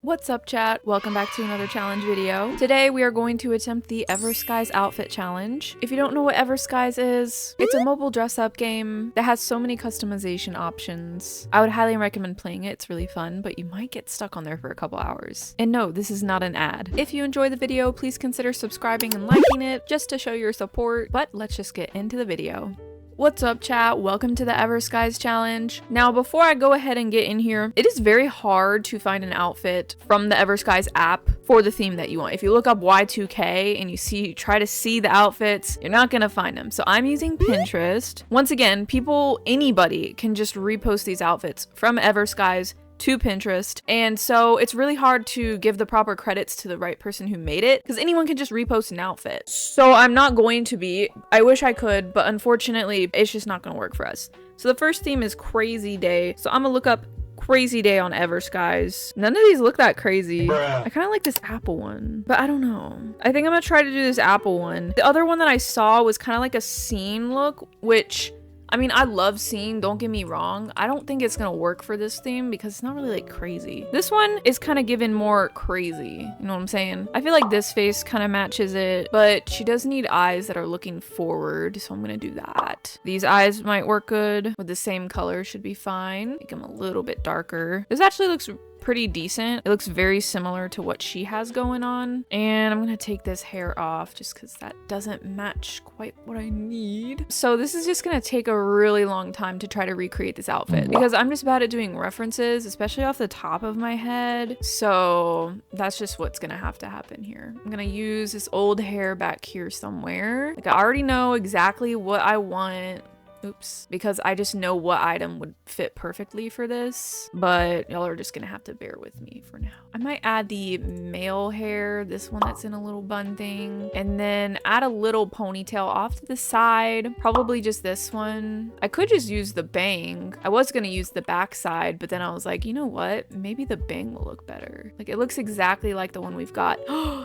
What's up, chat? Welcome back to another challenge video. Today we are going to attempt the Everskies outfit challenge. If you don't know what Everskies is, it's a mobile dress-up game that has so many customization options. I would highly recommend playing it. It's really fun, but you might get stuck on there for a couple hours. And no, this is not an ad. If you enjoy the video, please consider subscribing and liking it just to show your support. But let's just get into the video. What's up, chat? Welcome to the Everskies challenge. Now, before I go ahead and get in here, it is very hard to find an outfit from the Everskies app for the theme that you want. If you look up Y2K and you try to see the outfits, you're not gonna find them. So I'm using Pinterest. Once again, anybody can just repost these outfits from Everskies to Pinterest, and so it's really hard to give the proper credits to the right person who made it because anyone can just repost an outfit. So I'm not going to be. I wish I could, but unfortunately it's just not going to work for us. So the first theme is Crazy Day, so I'm gonna look up Crazy Day on Everskies. None of these look that crazy. I kind of like this apple one, but I don't know. I think I'm gonna try to do this apple one. The other one that I saw was kind of like a scene look, which I mean, I love scene, don't get me wrong. I don't think it's gonna work for this theme because it's not really like crazy. This one is kind of given more crazy, you know what I'm saying? I feel like this face kind of matches it, but she does need eyes that are looking forward, so I'm gonna do that. These eyes might work good with the same color, should be fine. Make them a little bit darker. This actually looks pretty decent. It looks very similar to what she has going on. And I'm gonna take this hair off just because that doesn't match quite what I need. So this is just gonna take a really long time to try to recreate this outfit because I'm just bad at doing references, especially off the top of my head. So that's just what's gonna have to happen here. I'm gonna use this old hair back here somewhere. Like, I already know exactly what I want. Oops, because I just know what item would fit perfectly for this, but y'all are just gonna have to bear with me for now. I might add the male hair, this one that's in a little bun thing, and then add a little ponytail off to the side, probably just this one. I could just use the bang. I was gonna use the back side, but then I was like, you know what? Maybe the bang will look better. Like, it looks exactly like the one we've got.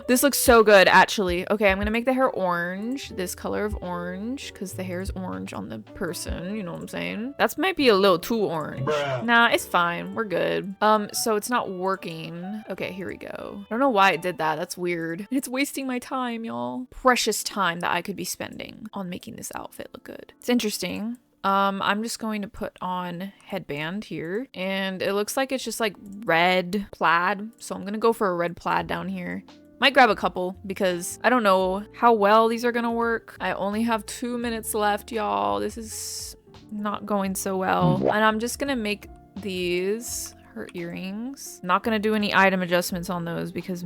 This looks so good, actually. Okay, I'm gonna make the hair orange, this color of orange, because the hair is orange on the person, you know what I'm saying? That's might be a little too orange. Nah, it's fine, we're good. So it's not working. Okay, here we go. I don't know why it did that. That's weird. It's wasting my time, y'all. Precious time that I could be spending on making this outfit look good. It's interesting. I'm just going to put on headband here, and it looks like it's just like red plaid, so I'm gonna go for a red plaid down here. Might grab a couple because I don't know how well these are gonna work. I only have 2 minutes left, y'all. This is not going so well. And I'm just gonna make these her earrings. Not gonna do any item adjustments on those because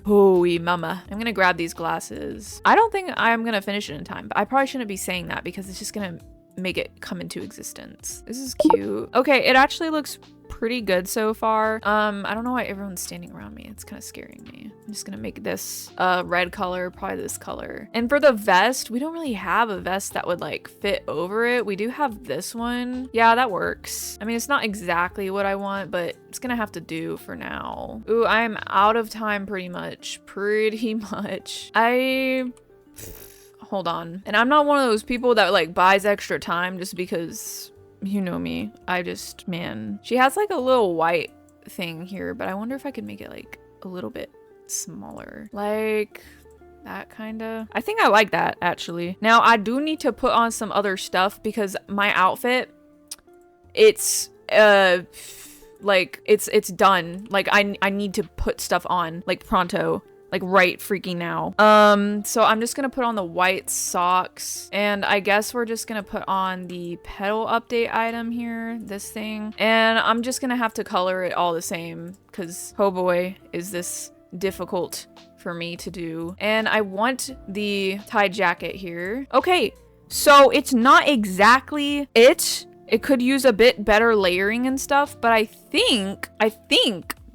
holy mama. I'm gonna grab these glasses. I don't think I'm gonna finish it in time, but I probably shouldn't be saying that because it's just gonna make it come into existence. This is cute. Okay, it actually looks pretty good so far. I don't know why everyone's standing around me. It's kind of scaring me. I'm just gonna make this red color, probably this color. And for the vest, we don't really have a vest that would like fit over it. We do have this one. Yeah, that works. I mean, it's not exactly what I want, but it's gonna have to do for now. Ooh, I'm out of time pretty much. Hold on. And I'm not one of those people that like buys extra time just because, you know me. Man. She has like a little white thing here, but I wonder if I could make it like a little bit smaller. Like that kind of. I think I like that actually. Now I do need to put on some other stuff because my outfit, it's like it's done. Like I need to put stuff on like pronto. Like right freaking now. So I'm just gonna put on the white socks, and I guess we're just gonna put on the pedal update item here, this thing, and I'm just gonna have to color it all the same because oh boy is this difficult for me to do. And I want the tie jacket here. Okay, so it's not exactly it could use a bit better layering and stuff, but I think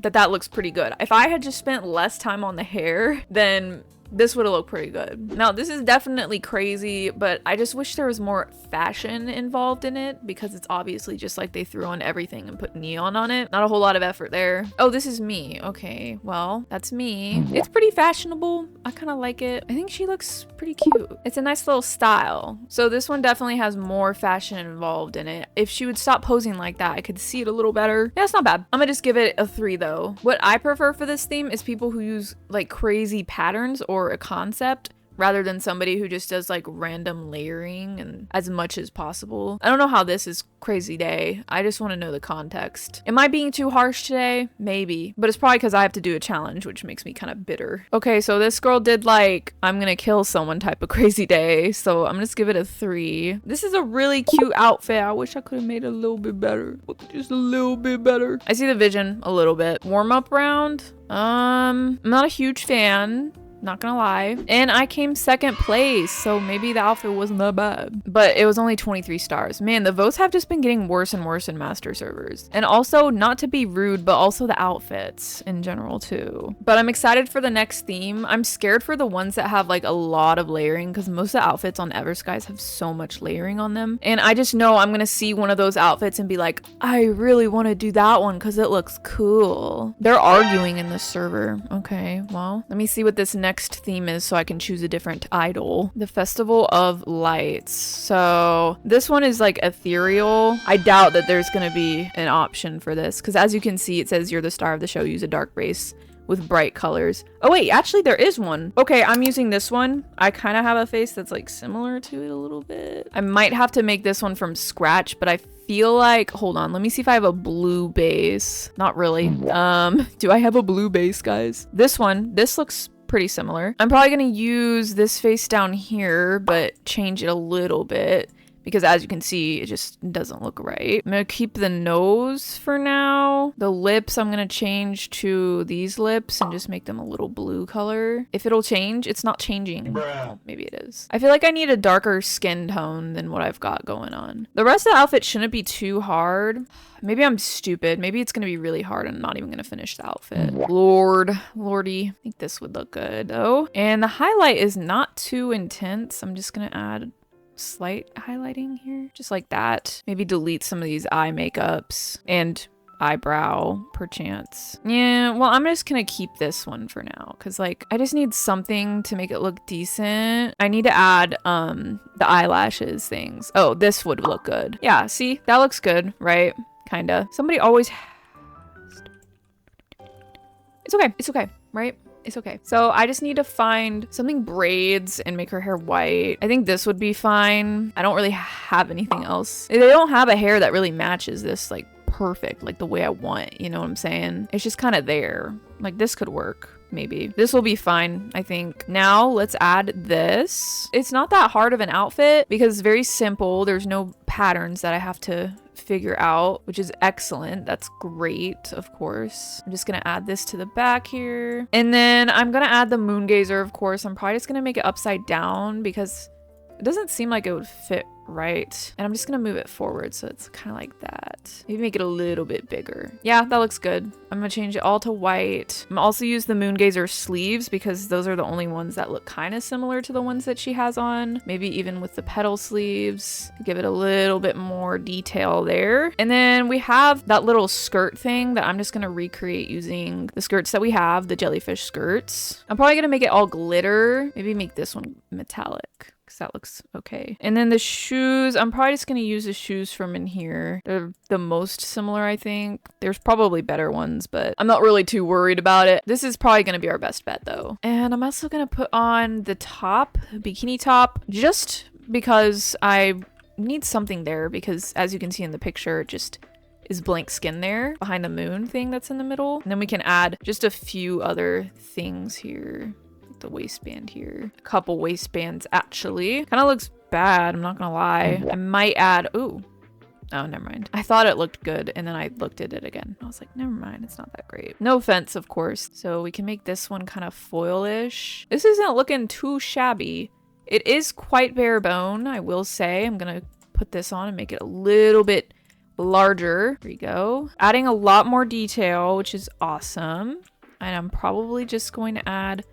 that looks pretty good. If I had just spent less time on the hair, then this would have looked pretty good. Now, this is definitely crazy, but I just wish there was more fashion involved in it because it's obviously just like they threw on everything and put neon on it. Not a whole lot of effort there. Oh, this is me. Okay, well, that's me. It's pretty fashionable. I kind of like it. I think she looks pretty cute. It's a nice little style. So this one definitely has more fashion involved in it. If she would stop posing like that, I could see it a little better. Yeah, it's not bad. I'm gonna just give it a 3 though. What I prefer for this theme is people who use like crazy patterns or a concept rather than somebody who just does like random layering and as much as possible. I don't know how this is crazy day. I just want to know the context. Am I being too harsh today? Maybe, but it's probably because I have to do a challenge, which makes me kind of bitter. Okay, so this girl did like I'm gonna kill someone type of crazy day, so I'm just give it a 3. This is a really cute outfit. I wish I could have made it a little bit better, just a little bit better. I see the vision a little bit. Warm up round. I'm not a huge fan. Not gonna lie. And I came 2nd place, so maybe the outfit wasn't that bad. But it was only 23 stars. Man, the votes have just been getting worse and worse in master servers. And also, not to be rude, but also the outfits in general too. But I'm excited for the next theme. I'm scared for the ones that have like a lot of layering because most of the outfits on Everskies have so much layering on them. And I just know I'm gonna see one of those outfits and be like, I really want to do that one because it looks cool. They're arguing in this server. Okay, well, let me see what this next theme is so I can choose a different idol. The Festival of Lights. So this one is like ethereal. I doubt that there's gonna be an option for this because as you can see it says you're the star of the show, use a dark base with bright colors. Oh wait, actually there is one. Okay, I'm using this one. I kind of have a face that's like similar to it a little bit. I might have to make this one from scratch, but I feel like, hold on, let me see if I have a blue base. Not really. Do I have a blue base, guys? This one, this looks pretty similar. I'm probably gonna use this face down here, but change it a little bit because as you can see, it just doesn't look right. I'm gonna keep the nose for now. The lips, I'm gonna change to these lips and just make them a little blue color. If it'll change, it's not changing. Well, maybe it is. I feel like I need a darker skin tone than what I've got going on. The rest of the outfit shouldn't be too hard. Maybe I'm stupid. Maybe it's gonna be really hard and I'm not even gonna finish the outfit. Lordy. I think this would look good though. And the highlight is not too intense. I'm just gonna add slight highlighting here, just like that. Maybe delete some of these eye makeups and eyebrow perchance. Yeah, well, I'm just gonna keep this one for now because like I just need something to make it look decent. I need to add the eyelashes things. Oh, this would look good. Yeah, see, that looks good, right? Kinda. Somebody always it's okay, right? It's okay. So I just need to find something braids and make her hair white. I think this would be fine. I don't really have anything else. They don't have a hair that really matches this like perfect, like the way I want, you know what I'm saying? It's just kind of there. Like this could work. Maybe. This will be fine, I think. Now let's add this. It's not that hard of an outfit because it's very simple. There's no patterns that I have to figure out, which is excellent. That's great, of course. I'm just gonna add this to the back here. And then I'm gonna add the moon gazer, of course. I'm probably just gonna make it upside down because it doesn't seem like it would fit right. And I'm just gonna move it forward so it's kind of like that. Maybe make it a little bit bigger. Yeah, that looks good. I'm gonna change it all to white. I'm also use the moon gazer sleeves because those are the only ones that look kind of similar to the ones that she has on. Maybe even with the petal sleeves, give it a little bit more detail there. And then we have that little skirt thing that I'm just gonna recreate using the skirts that we have, the jellyfish skirts. I'm probably gonna make it all glitter. Maybe make this one metallic. That looks okay. And then the shoes, I'm probably just gonna use the shoes from in here. They're the most similar, I think. There's probably better ones, but I'm not really too worried about it. This is probably gonna be our best bet though. And I'm also gonna put on the top, bikini top, just because I need something there because as you can see in the picture, it just is blank skin there behind the moon thing that's in the middle. And then we can add just a few other things here. The waistband here, a couple waistbands actually. Kind of looks bad, I'm not gonna lie. I might add oh never mind. I thought it looked good and then I looked at it again. I was like, never mind, it's not that great. No offense, of course. So we can make this one kind of foil-ish. This isn't looking too shabby. It is quite bare bone, I will say. I'm gonna put this on and make it a little bit larger. Here we go. Adding a lot more detail, which is awesome. And I'm probably just going to add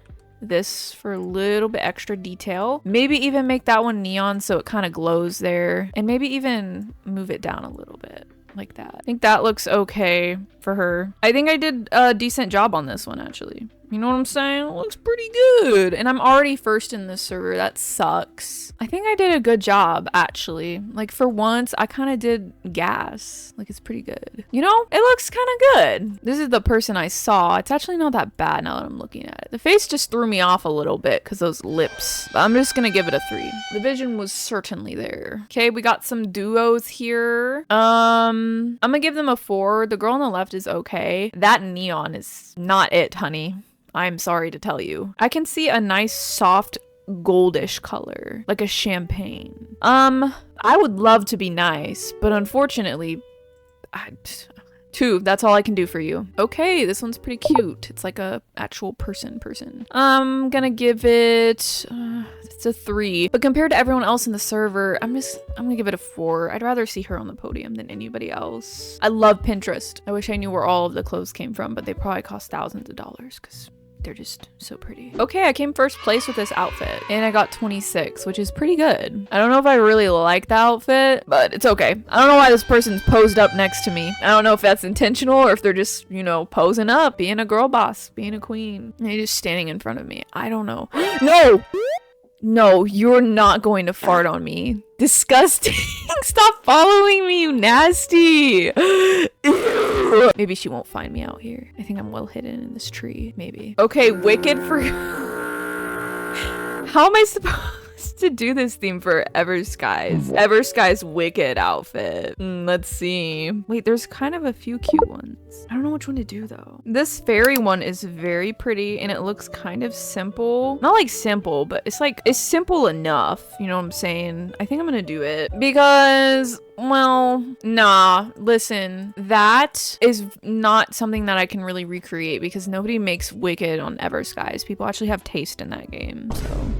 this for a little bit extra detail. Maybe even make that one neon so it kind of glows there. And maybe even move it down a little bit. Like that. I think that looks okay for her. I think I did a decent job on this one, actually. You know what I'm saying? It looks pretty good. And I'm already first in this server. That sucks. I think I did a good job, actually. Like, for once, I kind of did gas. Like, it's pretty good. You know? It looks kind of good. This is the person I saw. It's actually not that bad now that I'm looking at it. The face just threw me off a little bit because those lips. But I'm just gonna give it a 3. The vision was certainly there. Okay, we got some duos here. I'm gonna give them a 4. The girl on the left is okay. That neon is not it, honey. I'm sorry to tell you. I can see a nice soft goldish color, like a champagne. I would love to be nice, but unfortunately, 2, that's all I can do for you. Okay, this one's pretty cute. It's like a actual person. I'm gonna give it, it's a 3. But compared to everyone else in the server, I'm gonna give it a 4. I'd rather see her on the podium than anybody else. I love Pinterest. I wish I knew where all of the clothes came from, but they probably cost thousands of dollars because they're just so pretty. Okay, I came first place with this outfit and I got 26, which is pretty good. I don't know if I really like the outfit, but it's okay. I don't know why this person's posed up next to me. I don't know if that's intentional or if they're just, you know, posing up, being a girl boss, being a queen. And they're just standing in front of me. I don't know. No! No, you're not going to fart on me. Disgusting. Stop following me, you nasty. Maybe she won't find me out here. I think I'm well hidden in this tree. Maybe. Okay, wicked for... How am I supposed to do this theme for Everskies? Everskies wicked outfit. Let's see. Wait, there's kind of a few cute ones. I don't know which one to do though. This fairy one is very pretty and it looks kind of simple. Not like simple, but it's simple enough. You know what I'm saying? I think I'm gonna do it because, well, nah, listen, that is not something that I can really recreate because nobody makes wicked on Everskies. People actually have taste in that game, so.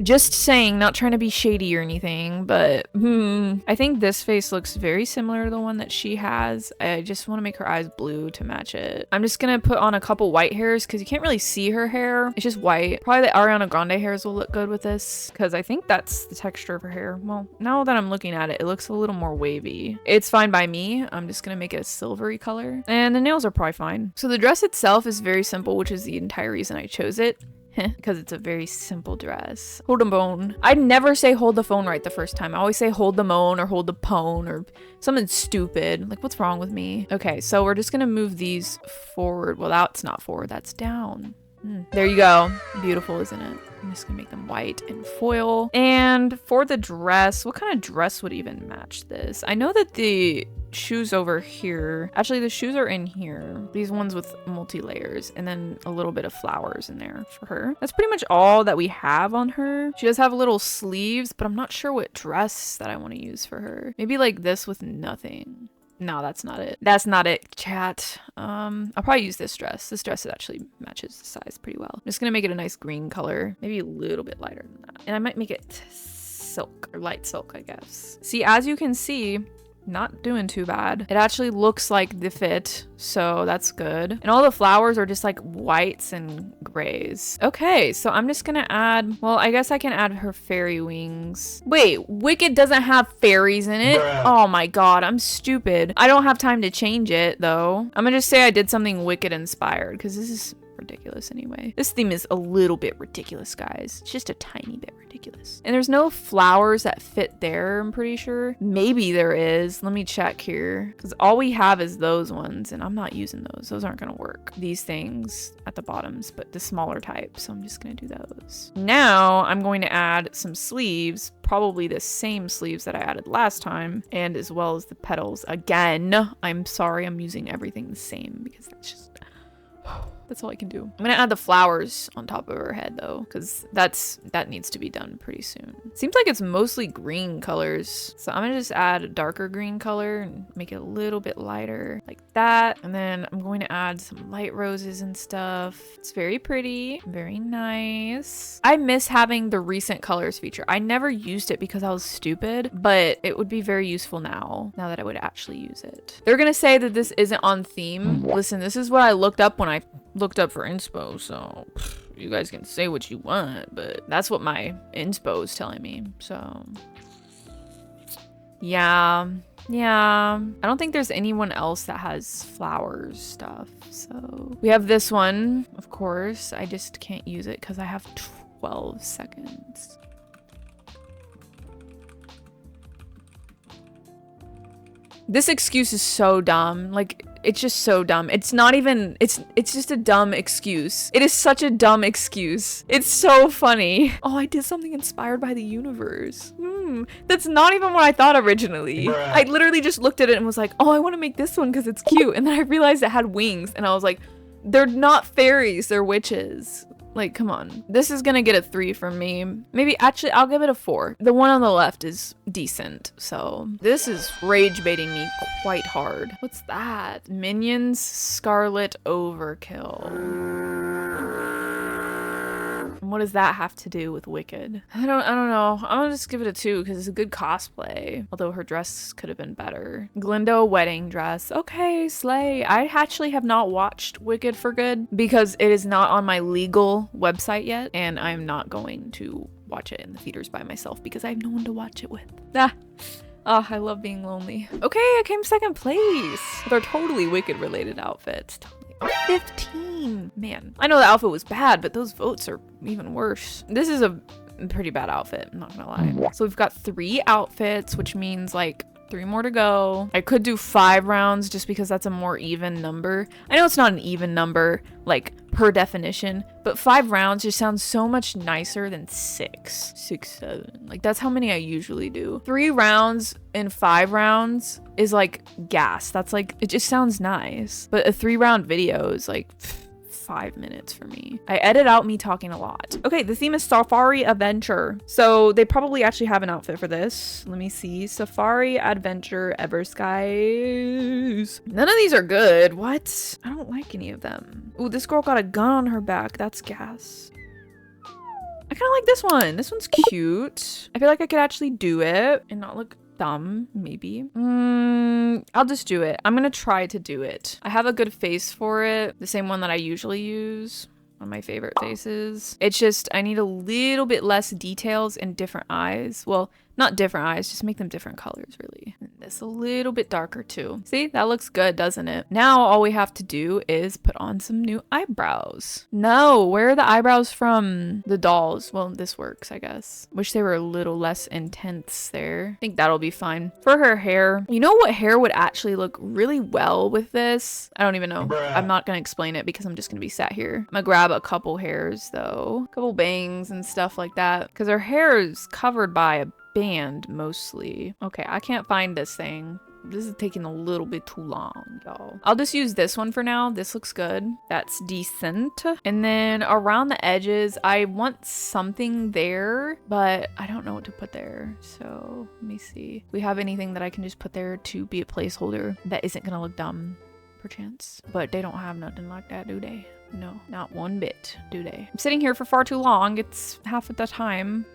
Just saying, not trying to be shady or anything, but I think this face looks very similar to the one that she has. I just want to make her eyes blue to match it. I'm just gonna put on a couple white hairs because you can't really see her hair. It's just white. Probably the Ariana Grande hairs will look good with this because I think that's the texture of her hair. Well, now that I'm looking at it, it looks a little more wavy. It's fine by me. I'm just gonna make it a silvery color and the nails are probably fine. So the dress itself is very simple, which is the entire reason I chose it. Because it's a very simple dress. Hold the phone. I never say hold the phone right the first time. I always say hold the moan or hold the pone or something stupid. Like, what's wrong with me? Okay, so we're just gonna move these forward. Well, that's not forward, that's down. There you go. Beautiful, isn't it? I'm just gonna make them white and foil. And for the dress, what kind of dress would even match this? I know that the shoes over here, actually the shoes are in here. These ones with multi-layers and then a little bit of flowers in there for her. That's pretty much all that we have on her. She does have little sleeves, but I'm not sure what dress that I want to use for her. Maybe like this with nothing. No, that's not it. That's not it, chat. I'll probably use this dress. This dress actually matches the size pretty well. I'm just gonna make it a nice green color, maybe a little bit lighter than that. And I might make it silk or light silk, I guess. See, as you can see, not doing too bad. It actually looks like the fit, so that's good. And all the flowers are just like whites and grays. Okay, so I'm just gonna add, well, I guess I can add her fairy wings. Wait, Wicked doesn't have fairies in it? Bruh. Oh my god, I'm stupid. I don't have time to change it though. I'm gonna just say I did something Wicked inspired because this is ridiculous anyway. This theme is a little bit ridiculous, guys. It's just a tiny bit ridiculous. And there's no flowers that fit there, I'm pretty sure. Maybe there is. Let me check here. Because all we have is those ones, and I'm not using those. Those aren't gonna work. These things at the bottoms, but the smaller type. So I'm just gonna do those. Now I'm going to add some sleeves, probably the same sleeves that I added last time, and as well as the petals. Again, I'm sorry I'm using everything the same because that's just... That's all I can do. I'm gonna add the flowers on top of her head though, because that needs to be done pretty soon. Seems like it's mostly green colors. So I'm gonna just add a darker green color and make it a little bit lighter like that. And then I'm going to add some light roses and stuff. It's very pretty, very nice. I miss having the recent colors feature. I never used it because I was stupid, but it would be very useful now that I would actually use it. They're gonna say that this isn't on theme. Listen, this is what I looked up when I looked up for inspo, so you guys can say what you want, but that's what my inspo is telling me. So yeah. I don't think there's anyone else that has flowers stuff. So we have this one, of course. I just can't use it because I have 12 seconds. This excuse is so dumb. Like, it's just so dumb. It's not even, it's just a dumb excuse. It is such a dumb excuse. It's so funny. Oh, I did something inspired by the universe. That's not even what I thought originally. Bruh. I literally just looked at it and was like, oh, I want to make this one because it's cute. And then I realized it had wings and I was like, they're not fairies, they're witches. Like, come on. This is gonna get a 3 from me. Maybe, actually, I'll give it a 4. The one on the left is decent, so. This is rage baiting me quite hard. What's that? Minions Scarlet Overkill. What does that have to do with Wicked? I don't know. I'm gonna just give it a 2 because it's a good cosplay. Although her dress could have been better. Glinda wedding dress. Okay, slay. I actually have not watched Wicked for good because it is not on my legal website yet, and I'm not going to watch it in the theaters by myself because I have no one to watch it with. Oh, I love being lonely. Okay, I came second place with our totally Wicked related outfits. 15. Man, I know the outfit was bad, but those votes are even worse. This is a pretty bad outfit, I'm not gonna lie. So we've got 3 outfits, which means like 3 more to go. I could do 5 rounds just because that's a more even number. I know it's not an even number, like per definition, but 5 rounds just sounds so much nicer than 6, 7. Like that's how many I usually do. 3 rounds and 5 rounds is like gas. That's like, it just sounds nice. But a 3-round video is like 5 minutes for me. I edit out me talking a lot. Okay, the theme is Safari Adventure. So they probably actually have an outfit for this. Let me see. Safari Adventure Everskies. None of these are good. What? I don't like any of them. Ooh, this girl got a gun on her back. That's gas. I kind of like this one. This one's cute. I feel like I could actually do it and not look dumb, maybe. I'll just do it. I'm gonna try to do it. I have a good face for it. The same one that I usually use. One of my favorite faces. It's just, I need a little bit less details and different eyes. Well, not different eyes, just make them different colors, really. And this a little bit darker too. See, that looks good, doesn't it? Now all we have to do is put on some new eyebrows. No, where are the eyebrows from the dolls? Well, this works, I guess. Wish they were a little less intense there. I think that'll be fine. For her hair, you know what hair would actually look really well with this? I don't even know. Bruh. I'm not gonna explain it because I'm just gonna be sat here. I'm gonna grab a couple hairs though. A couple bangs and stuff like that. Because her hair is covered by a band mostly. Okay, I can't find this thing. This is taking a little bit too long, y'all. I'll just use this one for now. This looks good. That's decent. And then around the edges, I want something there, but I don't know what to put there. So let me see. If we have anything that I can just put there to be a placeholder that isn't gonna look dumb, perchance. But they don't have nothing like that, do they? No, not one bit, do they? I'm sitting here for far too long. It's half of the time.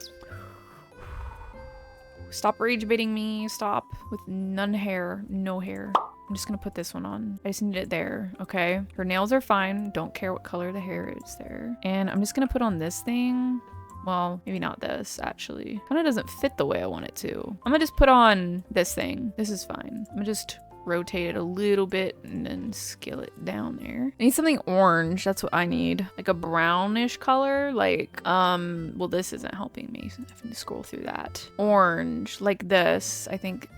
Stop rage baiting me. Stop with no hair. I'm just gonna put this one on. I just need it there, okay? Her nails are fine. Don't care what color the hair is there. And I'm just gonna put on this thing. Well, maybe not this, actually. Kind of doesn't fit the way I want it to. I'm gonna just put on this thing. This is fine. I'm gonna just rotate it a little bit and then scale it down there. I need something orange. That's what I need. Like a brownish color. Like, well, this isn't helping me. So I have to scroll through that. Orange, like this, I think.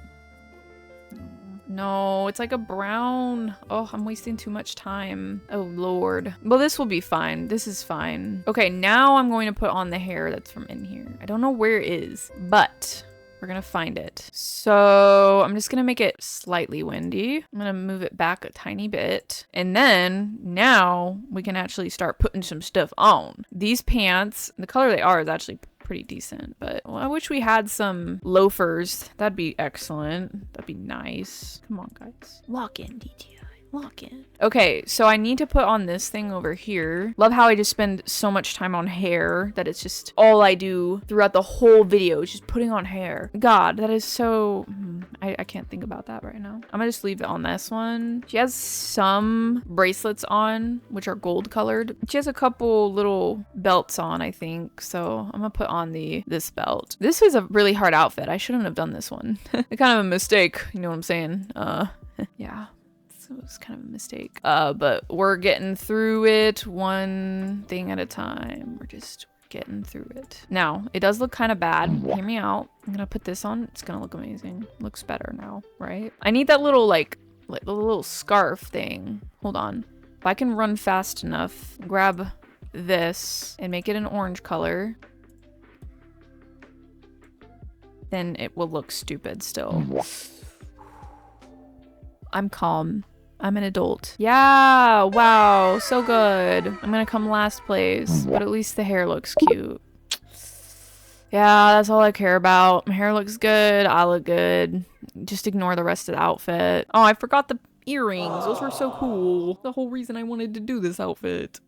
No, it's like a brown. Oh, I'm wasting too much time. Oh, Lord. Well, this will be fine. This is fine. Okay, now I'm going to put on the hair that's from in here. I don't know where it is, but we're gonna find it. So I'm just gonna make it slightly windy. I'm gonna move it back a tiny bit. And then now we can actually start putting some stuff on. These pants, the color they are is actually pretty decent, but well, I wish we had some loafers. That'd be excellent. That'd be nice. Come on, guys. Lock in, DTI. Lock in. Okay, so I need to put on this thing over here. Love how I just spend so much time on hair that it's just all I do throughout the whole video is just putting on hair. God, that is so... I can't think about that right now. I'm gonna just leave it on this one. She has some bracelets on, which are gold colored. She has a couple little belts on, I think. So I'm gonna put on this belt. This is a really hard outfit. I shouldn't have done this one. It's kind of a mistake. You know what I'm saying? Yeah. It was kind of a mistake. But we're getting through it one thing at a time. We're just getting through it. Now, it does look kind of bad. Hear me out. I'm gonna put this on. It's gonna look amazing. Looks better now, right? I need that little like the little scarf thing. Hold on. If I can run fast enough, grab this and make it an orange color, then it will look stupid still. I'm calm. I'm an adult. Yeah, wow, so good. I'm gonna come last place, but at least the hair looks cute. Yeah, that's all I care about. My hair looks good, I look good. Just ignore the rest of the outfit. Oh, I forgot the earrings. Those were so cool. The whole reason I wanted to do this outfit.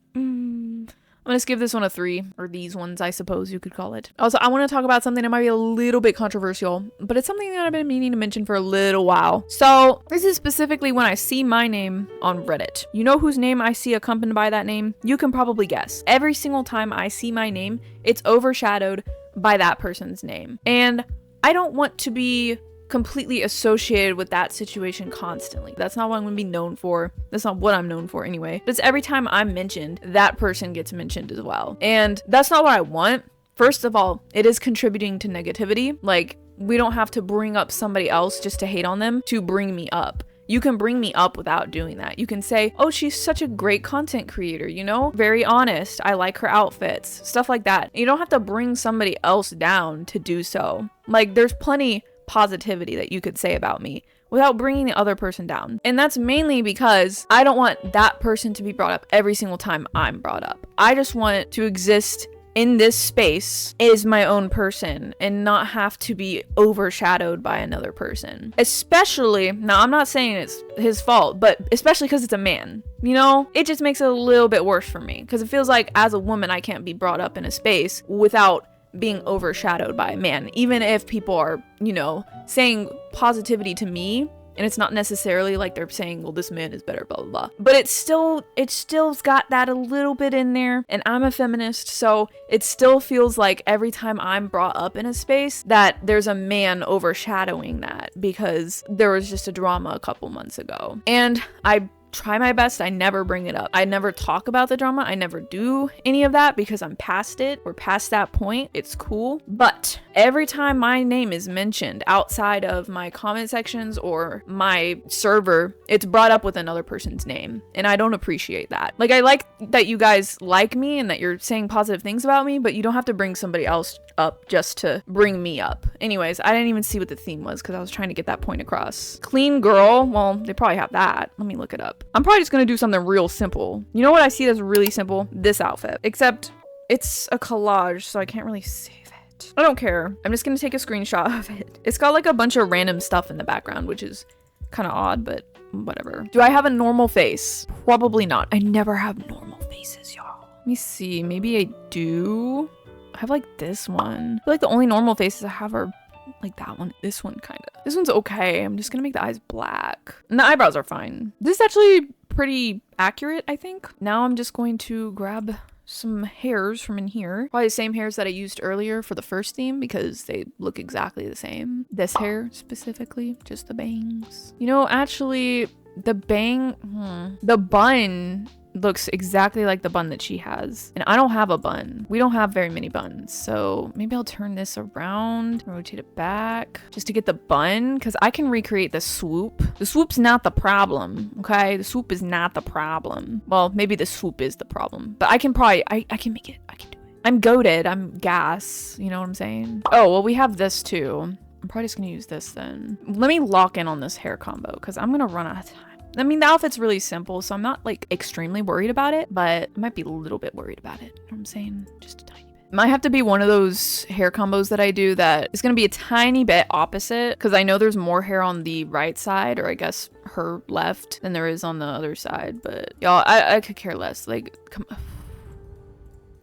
I'm gonna give this one a 3, or these ones, I suppose you could call it. Also, I want to talk about something that might be a little bit controversial, but it's something that I've been meaning to mention for a little while. So this is specifically when I see my name on Reddit. You know whose name I see accompanied by that name? You can probably guess. Every single time I see my name, it's overshadowed by that person's name. And I don't want to be completely associated with that situation constantly. That's not what I'm gonna be known for. That's not what I'm known for anyway. That's every time I'm mentioned, that person gets mentioned as well. And that's not what I want. First of all, it is contributing to negativity. Like, we don't have to bring up somebody else just to hate on them to bring me up. You can bring me up without doing that. You can say, oh, she's such a great content creator, you know? Very honest. I like her outfits. Stuff like that. You don't have to bring somebody else down to do so. Like, there's plenty positivity that you could say about me without bringing the other person down. And that's mainly because I don't want that person to be brought up every single time I'm brought up. I just want to exist in this space as my own person and not have to be overshadowed by another person. Especially, now I'm not saying it's his fault, but especially because it's a man. You know, it just makes it a little bit worse for me because it feels like as a woman I can't be brought up in a space without being overshadowed by a man, even if people are, you know, saying positivity to me, and it's not necessarily like they're saying, well, this man is better, blah blah blah, but it's still's got that a little bit in there. And I'm a feminist, so it still feels like every time I'm brought up in a space that there's a man overshadowing that because there was just a drama a couple months ago. And I try my best. I never bring it up. I never talk about the drama. I never do any of that because I'm past it. We're past that point. It's cool. But every time my name is mentioned outside of my comment sections or my server, it's brought up with another person's name. And I don't appreciate that. Like, I like that you guys like me and that you're saying positive things about me, but you don't have to bring somebody else up just to bring me up. Anyways, I didn't even see what the theme was because I was trying to get that point across. Clean girl. Well, they probably have that. Let me look it up. I'm probably just gonna do something real simple. You know what I see as really simple? This outfit. Except it's a collage, so I can't really save it. I don't care. I'm just gonna take a screenshot of it. It's got like a bunch of random stuff in the background, which is kind of odd, but whatever. Do I have a normal face? Probably not. I never have normal faces, y'all. Let me see. Maybe I do. I have like this one. I feel like the only normal faces I have are like that one. This one kind of. This one's okay. I'm just gonna make the eyes black. And the eyebrows are fine. This is actually pretty accurate, I think. Now I'm just going to grab some hairs from in here. Probably the same hairs that I used earlier for the first theme because they look exactly the same. This hair specifically, just the bangs. You know, actually the the bun looks exactly like the bun that she has. And I don't have a bun. We don't have very many buns. So maybe I'll turn this around, rotate it back just to get the bun because I can recreate the swoop. The swoop's not the problem, okay? The swoop is not the problem. Well, maybe the swoop is the problem, but I can probably, I can make it. I can do it. I'm goated. I'm gas. You know what I'm saying? Oh, well, we have this too. I'm probably just gonna use this then. Let me lock in on this hair combo because I'm gonna run out of time. I mean, the outfit's really simple, so I'm not like extremely worried about it, but I might be a little bit worried about it. You know what I'm saying? Just a tiny bit. Might have to be one of those hair combos that I do that is going to be a tiny bit opposite, because I know there's more hair on the right side, or I guess her left, than there is on the other side. But y'all, I could care less. Like, come on.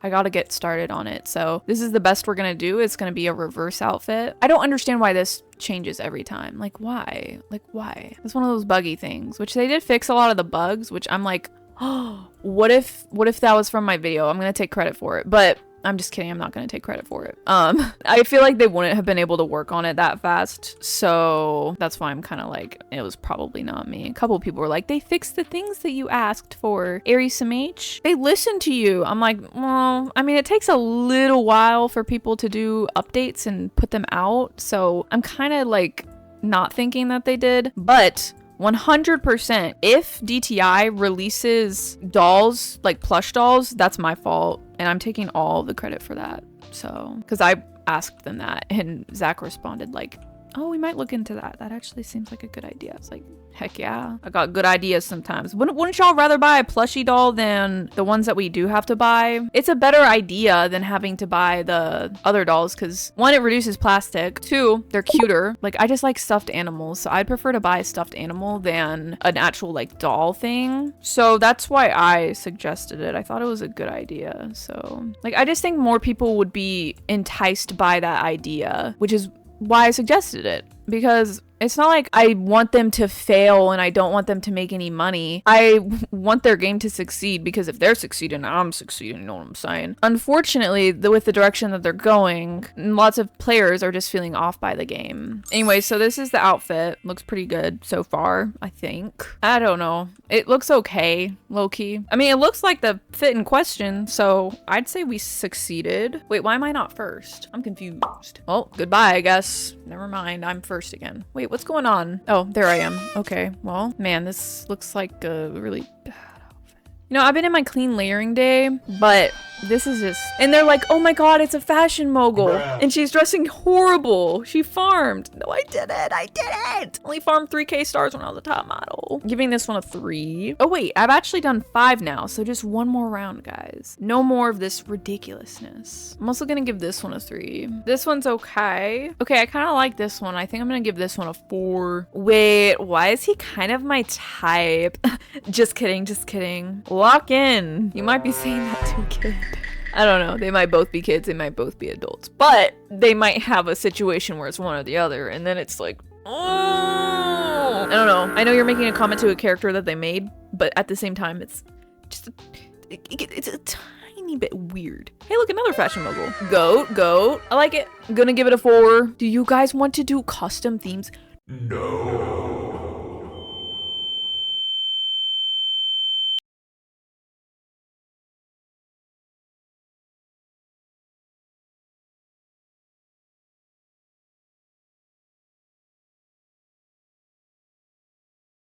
I gotta get started on it. So this is the best we're gonna do. It's gonna be a reverse outfit. I don't understand why this changes every time. Like, why? Like, why? It's one of those buggy things, which they did fix a lot of the bugs, which I'm like, oh, what if that was from my video? I'm gonna take credit for it, but I'm just kidding. I'm not going to take credit for it. I feel like they wouldn't have been able to work on it that fast. So that's why I'm kind of like, it was probably not me. A couple of people were like, they fixed the things that you asked for. ArieSMH, they listened to you. I'm like, well, I mean, it takes a little while for people to do updates and put them out. So I'm kind of like not thinking that they did, but 100%, if DTI releases dolls, like plush dolls, that's my fault. And I'm taking all the credit for that. So, because I asked them that and Zach responded like, oh, we might look into that. That actually seems like a good idea. It's like, heck yeah. I got good ideas sometimes. Wouldn't y'all rather buy a plushie doll than the ones that we do have to buy? It's a better idea than having to buy the other dolls because one, it reduces plastic. Two, they're cuter. Like, I just like stuffed animals. So I'd prefer to buy a stuffed animal than an actual like doll thing. So that's why I suggested it. I thought it was a good idea. So like, I just think more people would be enticed by that idea, which is why I suggested it, because it's not like I want them to fail and I don't want them to make any money. I want their game to succeed because if they're succeeding, I'm succeeding, you know what I'm saying? Unfortunately, with the direction that they're going, lots of players are just feeling off by the game. Anyway, so this is the outfit. Looks pretty good so far, I think. I don't know. It looks okay, low-key. I mean, it looks like the fit in question, so I'd say we succeeded. Wait, why am I not first? I'm confused. Oh, goodbye, I guess. Never mind, I'm first again. Wait, what's going on? Oh, there I am. Okay, well, man, this looks like a really bad outfit. You know, I've been in my clean layering day, but this is just... And they're like, oh my god, it's a fashion mogul. And she's dressing horrible. She farmed. No, I didn't. I didn't. Only farmed 3K stars when I was a top model. Giving this one a 3. Oh wait, I've actually done 5 now, so just one more round, guys. No more of this ridiculousness. I'm also gonna give this one a 3. This one's okay. Okay, I kind of like this one. I think I'm gonna give this one a 4. Wait, why is he kind of my type? Just kidding, just kidding. Lock in. You might be saying that to a kid. I don't know. They might both be kids. They might both be adults. But they might have a situation where it's one or the other. And then it's like, oh, I don't know. I know you're making a comment to a character that they made, but at the same time, it's just, it's a tiny bit weird. Hey, look, another fashion mogul. Goat. I like it. I'm gonna give it a 4. Do you guys want to do custom themes? No.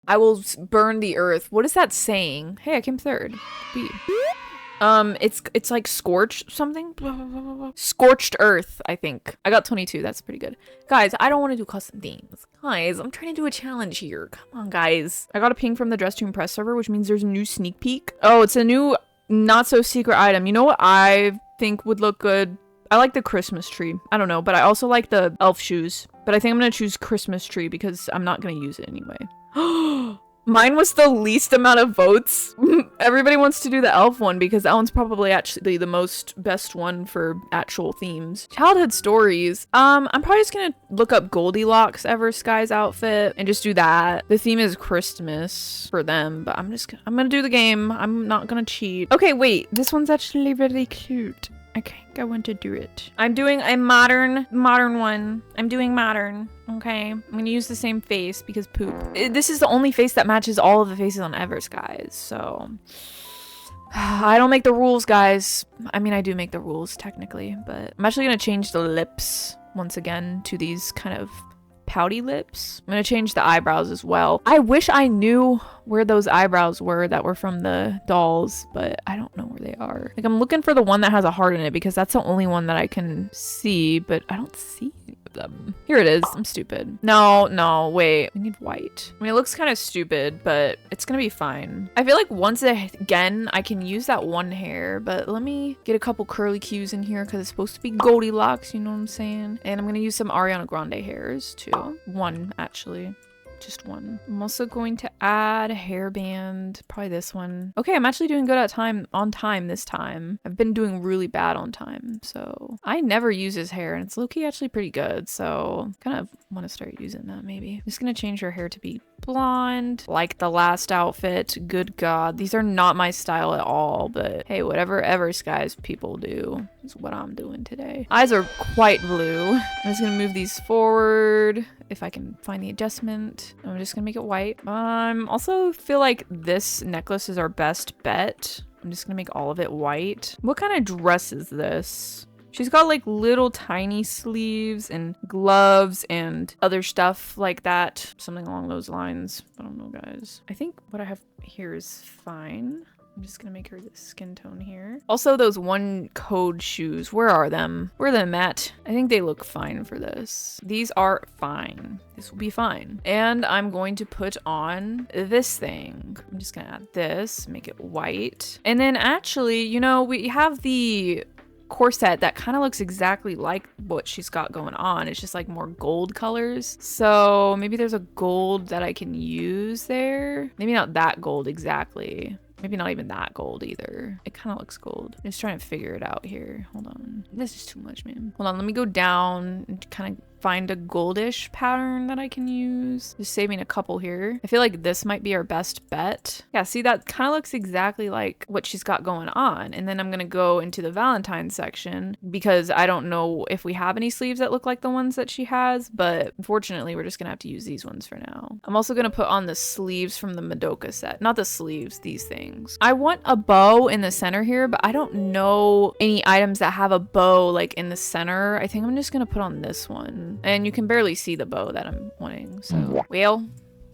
I will burn the earth. What is that saying? Hey, I came 3rd. B. It's like scorch something. Scorched earth, I think. I got 22. That's pretty good. Guys, I don't want to do custom themes. Guys, I'm trying to do a challenge here. Come on, guys. I got a ping from the Dress to Impress server, which means there's a new sneak peek. Oh, it's a new not so secret item. You know what I think would look good? I like the Christmas tree. I don't know, but I also like the elf shoes. But I think I'm gonna choose Christmas tree because I'm not gonna use it anyway. Mine was the least amount of votes. Everybody wants to do the elf one because that one's probably actually the most best one for actual themes. Childhood stories. I'm probably just gonna look up Goldilocks Everskies outfit and just do that. The theme is Christmas for them, but I'm gonna do the game. I'm not gonna cheat. Okay, wait, this one's actually really cute. I think I want to do it. I'm doing a modern one. I'm doing modern. Okay, I'm gonna use the same face because poop. This is the only face that matches all of the faces on Everskies, so I don't make the rules, guys. I mean, I do make the rules technically, but I'm actually gonna change the lips once again to these kind of pouty lips. I'm gonna change the eyebrows as well. I wish I knew where those eyebrows were that were from the dolls, but I don't know where they are. Like, I'm looking for the one that has a heart in it because that's the only one that I can see, but I don't see any of them. Here it is. I'm stupid. No, wait. We need white. I mean, it looks kind of stupid, but it's gonna be fine. I feel like once again, I can use that one hair, but let me get a couple curly cues in here because it's supposed to be Goldilocks, you know what I'm saying? And I'm gonna use some Ariana Grande hairs too. One, actually. Just one. I'm also going to add a hairband, probably this one. Okay, I'm actually doing good at on time this time. I've been doing really bad on time, so I never use his hair, and it's low-key actually pretty good, so kind of want to start using that maybe. I'm just gonna change her hair to be blonde, like the last outfit. Good God, these are not my style at all, but hey, whatever Everskies people do is what I'm doing today. Eyes are quite blue. I'm just gonna move these forward if I can find the adjustment. I'm just gonna make it white. Also feel like this necklace is our best bet. I'm just gonna make all of it white. What kind of dress is this? She's got like little tiny sleeves and gloves and other stuff like that. Something along those lines. I don't know, guys. I think what I have here is fine. I'm just gonna make her this skin tone here. Also, those one code shoes, where are them? Where are them at? I think they look fine for this. These are fine. This will be fine. And I'm going to put on this thing. I'm just gonna add this, make it white. And then actually, you know, we have the corset that kind of looks exactly like what she's got going on. It's just like more gold colors. So maybe there's a gold that I can use there. Maybe not that gold exactly. Maybe not even that gold either. It kind of looks gold. I'm just trying to figure it out here. Hold on. This is too much, man. Hold on. Let me go down and kind of find a goldish pattern that I can use. Just saving a couple here. I feel like this might be our best bet. Yeah, see, that kind of looks exactly like what she's got going on. And then I'm going to go into the Valentine section because I don't know if we have any sleeves that look like the ones that she has, but unfortunately, we're just going to have to use these ones for now. I'm also going to put on the sleeves from the Madoka set. Not the sleeves, these things. I want a bow in the center here, but I don't know any items that have a bow like in the center. I think I'm just going to put on this one. And you can barely see the bow that I'm wanting, so well,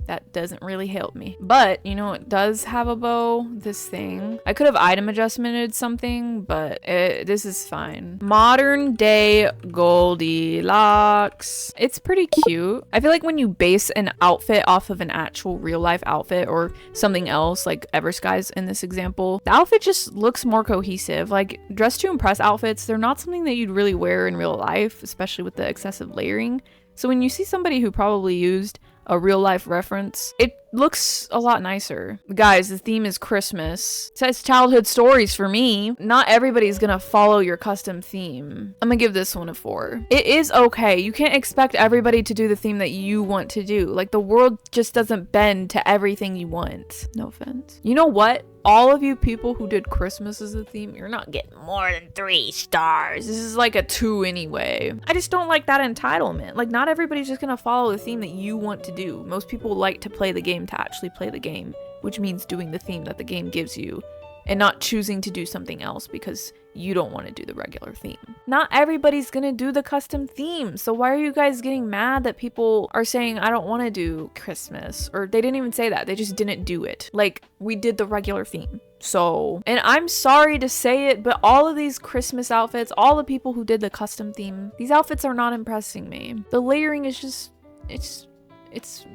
that doesn't really help me. But you know, it does have a bow, this thing. I could have item adjustmented something, but this is fine. Modern day Goldilocks. It's pretty cute. I feel like when you base an outfit off of an actual real life outfit or something else, like Everskies in this example, the outfit just looks more cohesive. Like dress to impress outfits, they're not something that you'd really wear in real life, especially with the excessive layering. So when you see somebody who probably used a real life reference, it looks a lot nicer. Guys, the theme is Christmas. It says childhood stories for me. Not everybody's gonna follow your custom theme. I'm gonna give this one a 4. It is okay. You can't expect everybody to do the theme that you want to do. Like, the world just doesn't bend to everything you want. No offense. You know what? All of you people who did Christmas as a theme, you're not getting more than 3 stars. This is like a 2 anyway. I just don't like that entitlement. Like, not everybody's just gonna follow the theme that you want to do. Most people like to play the game to actually play the game, which means doing the theme that the game gives you and not choosing to do something else because you don't want to do the regular theme. Not everybody's gonna do the custom theme, so why are you guys getting mad that people are saying I don't want to do Christmas? Or they didn't even say that, they just didn't do it. Like, we did the regular theme. So, and I'm sorry to say it, but all of these Christmas outfits, all the people who did the custom theme, these outfits are not impressing me. The layering is just, it's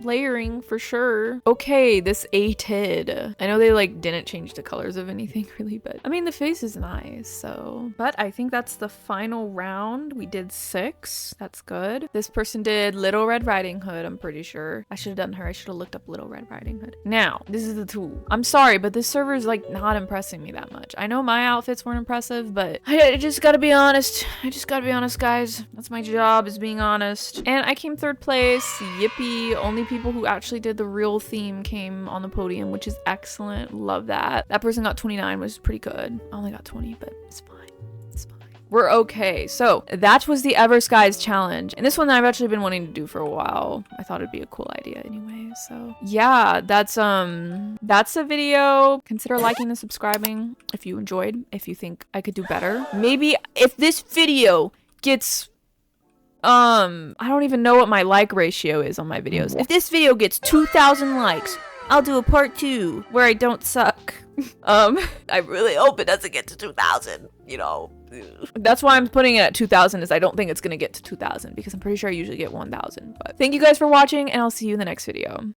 layering for sure. Okay, this A-tid. I know they like didn't change the colors of anything really, but I mean, the face is nice, so. But I think that's the final round. We did 6. That's good. This person did Little Red Riding Hood, I'm pretty sure. I should have done her. I should have looked up Little Red Riding Hood. Now, this is the tool. I'm sorry, but this server is like not impressing me that much. I know my outfits weren't impressive, but I just gotta be honest. I just gotta be honest, guys. That's my job, is being honest. And I came 3rd place. Yippee. Only people who actually did the real theme came on the podium, which is excellent. Love that. That person got 29, which is pretty good. I only got 20, but it's fine. It's fine. We're okay. So that was the Everskies challenge. And this one I've actually been wanting to do for a while. I thought it'd be a cool idea anyway. So yeah, that's the video. Consider liking and subscribing if you enjoyed, if you think I could do better. Maybe if this video gets I don't even know what my like ratio is on my videos. If this video gets 2,000 likes, I'll do a part 2 where I don't suck. I really hope it doesn't get to 2,000, you know. That's why I'm putting it at 2,000, is I don't think it's gonna get to 2,000 because I'm pretty sure I usually get 1,000. But thank you guys for watching, and I'll see you in the next video.